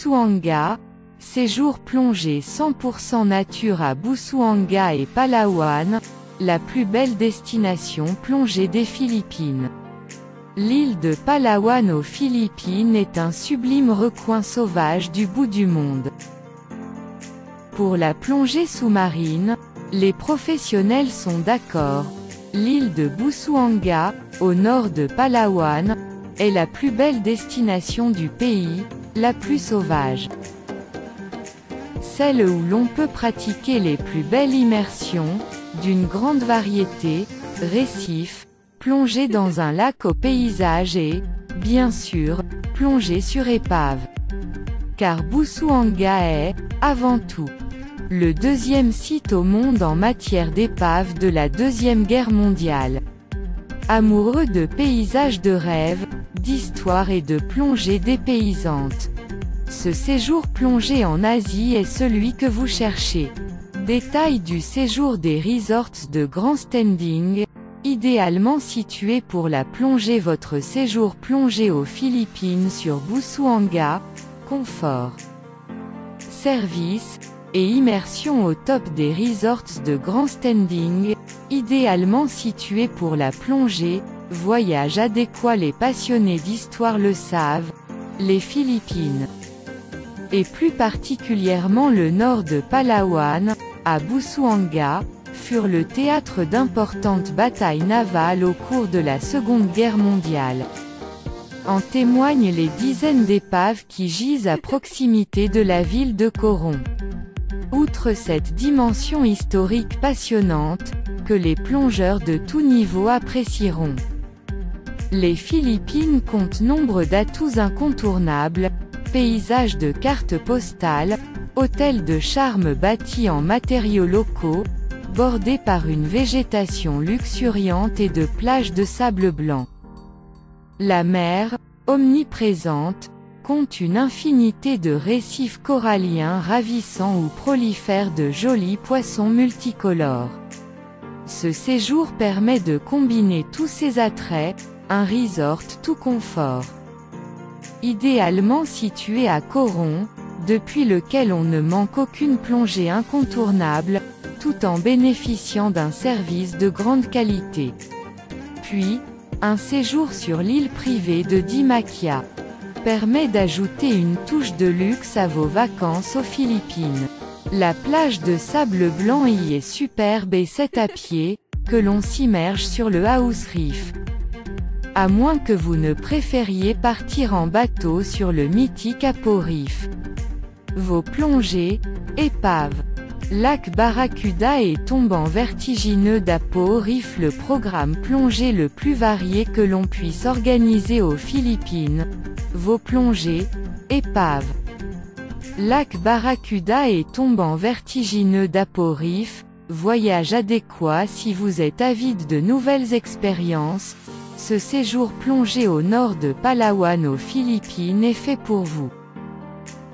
Busuanga, séjour plongée 100% nature à Busuanga et Palawan, la plus belle destination plongée des Philippines. L'île de Palawan aux Philippines est un sublime recoin sauvage du bout du monde. Pour la plongée sous-marine, les professionnels sont d'accord. L'île de Busuanga, au nord de Palawan, est la plus belle destination du pays, la plus sauvage. Celle où l'on peut pratiquer les plus belles immersions, d'une grande variété, récifs, plonger dans un lac au paysage et, bien sûr, plonger sur épave. Car Busuanga est, avant tout, le deuxième site au monde en matière d'épaves de la Deuxième Guerre mondiale. Amoureux de paysages de rêve, d'histoire et de plongée dépaysante, ce séjour plongé en Asie est celui que vous cherchez. Détail du séjour des resorts de grand standing, idéalement situés pour la plongée. Votre séjour plongé aux Philippines sur Busuanga, confort, service et immersion au top des resorts de grand standing, idéalement situés pour la plongée, voyage adéquat. Les passionnés d'histoire le savent, les Philippines, et plus particulièrement le nord de Palawan, à Busuanga, furent le théâtre d'importantes batailles navales au cours de la Seconde Guerre mondiale. En témoignent les dizaines d'épaves qui gisent à proximité de la ville de Coron. Outre cette dimension historique passionnante, que les plongeurs de tout niveau apprécieront, les Philippines comptent nombre d'atouts incontournables: paysages de cartes postales, hôtels de charme bâtis en matériaux locaux, bordés par une végétation luxuriante et de plages de sable blanc. La mer, omniprésente, compte une infinité de récifs coralliens ravissants où prolifèrent de jolis poissons multicolores. Ce séjour permet de combiner tous ces attraits, un resort tout confort. Idéalement situé à Coron, depuis lequel on ne manque aucune plongée incontournable, tout en bénéficiant d'un service de grande qualité. Puis, un séjour sur l'île privée de Dimakia permet d'ajouter une touche de luxe à vos vacances aux Philippines. La plage de sable blanc y est superbe et c'est à pied que l'on s'immerge sur le House Reef. À moins que vous ne préfériez partir en bateau sur le mythique Apo Reef. Vos plongées, épaves, lac Barracuda et tombant vertigineux d'Apo Reef, le programme plongée le plus varié que l'on puisse organiser aux Philippines. Vos plongées, épaves, lac Barracuda et tombant vertigineux d'Apo Reef, voyage adéquat si vous êtes avide de nouvelles expériences. Ce séjour plongé au nord de Palawan aux Philippines est fait pour vous.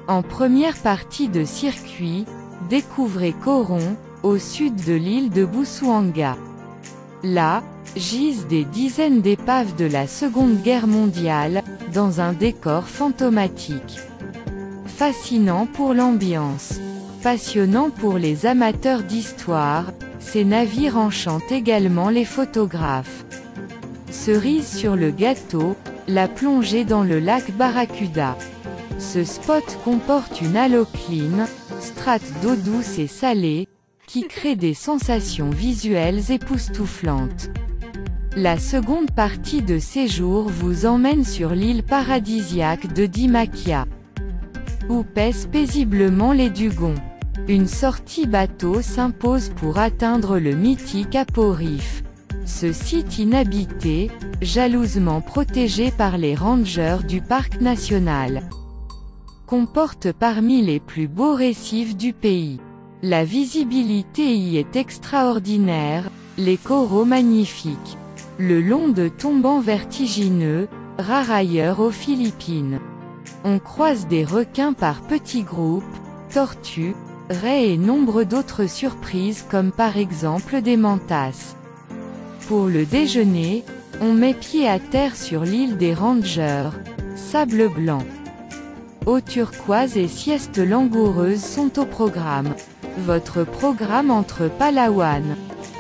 En première partie de circuit, découvrez Coron, au sud de l'île de Busuanga. Là, gisent des dizaines d'épaves de la Seconde Guerre mondiale, dans un décor fantomatique. Fascinant pour l'ambiance, passionnant pour les amateurs d'histoire, ces navires enchantent également les photographes. Cerise sur le gâteau, la plongée dans le lac Barracuda. Ce spot comporte une halocline, strate d'eau douce et salée, qui crée des sensations visuelles époustouflantes. La seconde partie de séjour vous emmène sur l'île paradisiaque de Dimakia, où pèsent paisiblement les dugons. Une sortie bateau s'impose pour atteindre le mythique Apo Reef. Ce site inhabité, jalousement protégé par les rangers du parc national, comporte parmi les plus beaux récifs du pays. La visibilité y est extraordinaire, les coraux magnifiques, le long de tombants vertigineux, rares ailleurs aux Philippines. On croise des requins par petits groupes, tortues, raies et nombre d'autres surprises comme par exemple des mantasses. Pour le déjeuner, on met pied à terre sur l'île des Rangers, sable blanc. eau turquoise et sieste langoureuse sont au programme. Votre programme entre Palawan,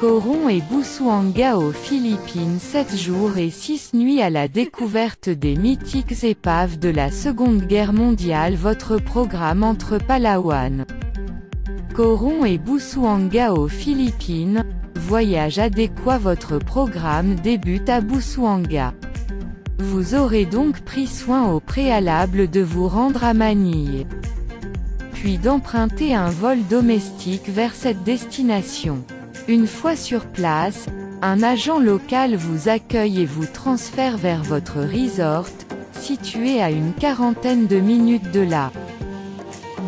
Coron et Busuanga aux Philippines, 7 jours et 6 nuits à la découverte des mythiques épaves de la Seconde Guerre mondiale. Votre programme entre Palawan, Coron et Busuanga aux Philippines, voyage adéquat. Votre programme débute à Busuanga. Vous aurez donc pris soin au préalable de vous rendre à Manille, puis d'emprunter un vol domestique vers cette destination. Une fois sur place, un agent local vous accueille et vous transfère vers votre resort, situé à une quarantaine de minutes de là,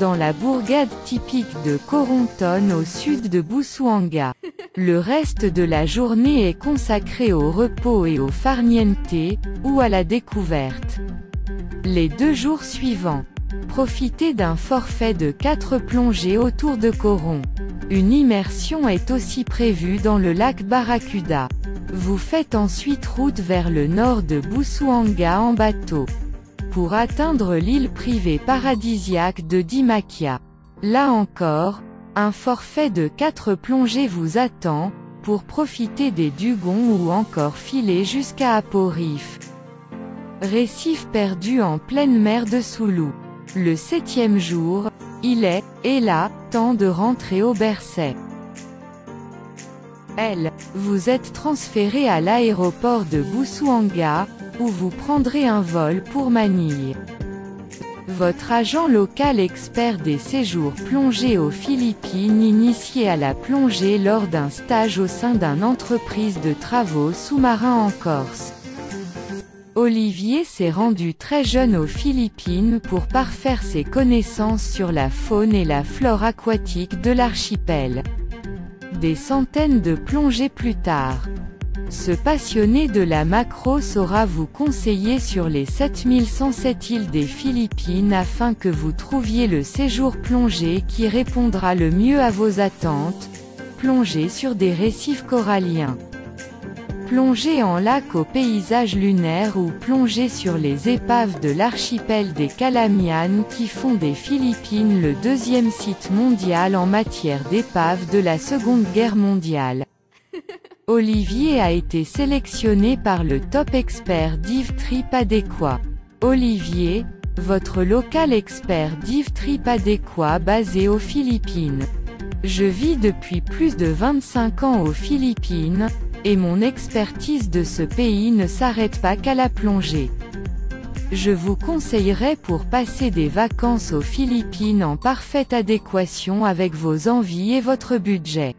dans la bourgade typique de Coronton au sud de Busuanga. Le reste de la journée est consacré au repos et au farniente, ou à la découverte. Les 2 jours suivants, profitez d'un forfait de 4 plongées autour de Coron. Une immersion est aussi prévue dans le lac Barracuda. Vous faites ensuite route vers le nord de Busuanga en bateau, pour atteindre l'île privée paradisiaque de Dimakia. Là encore, un forfait de 4 plongées vous attend, pour profiter des dugongs ou encore filer jusqu'à Apo Reef, récif perdu en pleine mer de Sulu. Le 7e jour, il est là, temps de rentrer au Bercey. Vous êtes transféré à l'aéroport de Busuanga, où vous prendrez un vol pour Manille. Votre agent local expert des séjours plongés aux Philippines, initié à la plongée lors d'un stage au sein d'une entreprise de travaux sous-marins en Corse. Olivier s'est rendu très jeune aux Philippines pour parfaire ses connaissances sur la faune et la flore aquatique de l'archipel. Des centaines de plongées plus tard, ce passionné de la macro saura vous conseiller sur les 7107 îles des Philippines afin que vous trouviez le séjour plongé qui répondra le mieux à vos attentes. Plongez sur des récifs coralliens, plongez en lac aux paysages lunaires ou plongez sur les épaves de l'archipel des Calamianes qui font des Philippines le 2e site mondial en matière d'épaves de la Seconde Guerre mondiale. Olivier a été sélectionné par le top expert Dive Trip adéquat. Olivier, votre local expert Dive Trip adéquat basé aux Philippines. Je vis depuis plus de 25 ans aux Philippines, et mon expertise de ce pays ne s'arrête pas qu'à la plongée. Je vous conseillerais pour passer des vacances aux Philippines en parfaite adéquation avec vos envies et votre budget.